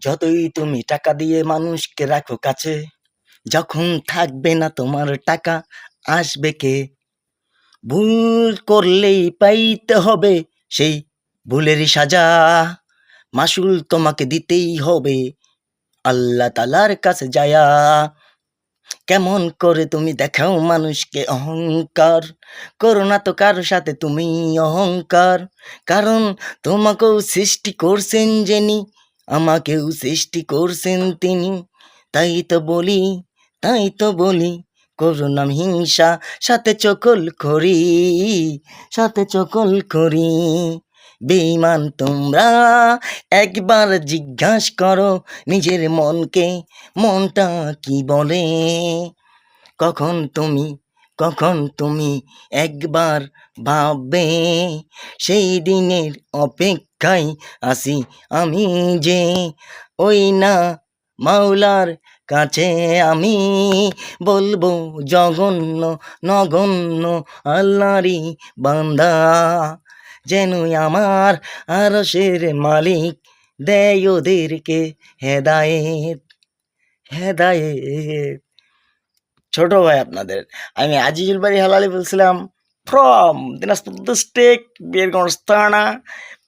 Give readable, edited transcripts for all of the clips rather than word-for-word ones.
যতই তুমি টাকা দিয়ে মানুষকে রাখো কাছে, যখন থাকবে না তোমার টাকা আসবে কে? ভুল করলেই পাইতে হবে সেই ভুলেরই সাজা, মাসুল তোমাকে দিতেই হবে আল্লাহ তালার কাছে যায়া। কেমন করে তুমি দেখাও মানুষকে অহংকার, করো না তো কারো সাথে তুমি অহংকার। কারণ তোমাকেও সৃষ্টি করছেন যিনি, আমাকেও সৃষ্টি করছেন তিনি। তাই তো বলি, তাই তো বলি, করো না হিংসা, সাথে চকল করি, সাথে চকল করি। বেঈমান তোমরা, একবার জিজ্ঞাসা করো নিজের মনকে, মনটা কি বলে। কখন তুমি একবার ভাববে, সেই দিনের অপেক্ষায় আছি আমি যে। ওই না মাওলার কাছে আমি বলবো জঘন্য নগণ্য আল্লাহরই বান্দা, যেন আমার আরশের মালিক দেয় ওদেরকে হেদায়েত, হেদায়েত। ছোট ভাই আপনাদের, আমি আজিজুল বাড়ি হালালি বলছিলাম, ফ্রম দিনাজপুর ডিস্ট্রিক্ট, বীরগঞ্জ থানা,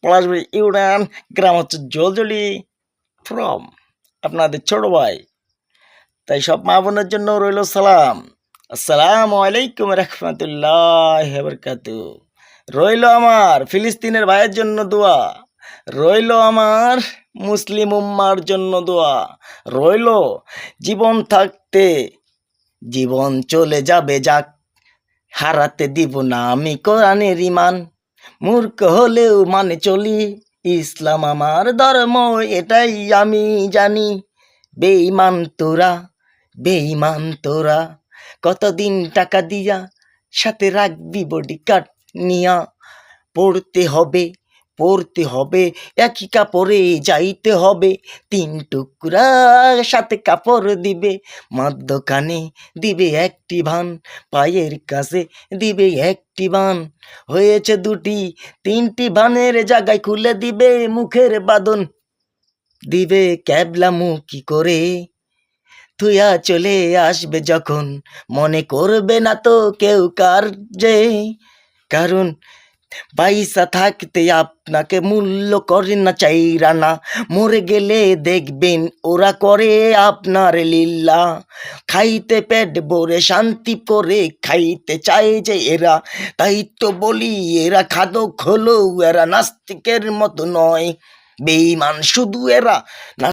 পলাশবাড়ি ইউনিয়ন, গ্রাম হচ্ছে জলজলি। ফ্রম আপনাদের ছোট ভাই। তাই সব মা বোনের জন্য রইল সালাম, আসসালামু আলাইকুম রহমতুল্লাহ বরকাতু। রইল আমার ফিলিস্তিনের ভাইয়ের জন্য দোয়া, রইল আমার মুসলিম উম্মার জন্য দোয়া, রইল জীবন থাকতে জীবন চলে যাবে যাক, হারাতে দিব না আমি কোরআনের ঈমান। মূর্খ হলেও মানে চলি, ইসলাম আমার ধর্ম এটাই আমি জানি। বেঈমান তোরা, বেঈমান তোরা, কতদিন টাকা দিয়া সাথে রাখবি বডি কার্ড নিয়া। পড়তে হবে একই কাপড়ে যাইতে হবে, 3 টুকরা সাথে কাপড় দিবে, মধ্যখানে দিবে একটি ভান, পায়ের কাছে দিবে একটি বান। হয়েছে 2টি 3টি ভানের জায়গায় খুলে দিবে মুখের বাঁধন, দিবে ক্যাবলামুখী করে থুয়া চলে আসবে যখন। মনে করবে না তো কেউ কার যে, কারণ পয়সা থাকতে আপনাকে মূল্য করে না চাইরা না, মরে গেলে দেখবেন ওরা করে আপনার লীলা। খাইতে পেট ভরে শান্তি করে খাইতে চায় যে এরা, তাই তো বলি এরা খাদক হলো, এরা নাস্তিকের মতো নয়, বেঈমান শুধু এরা।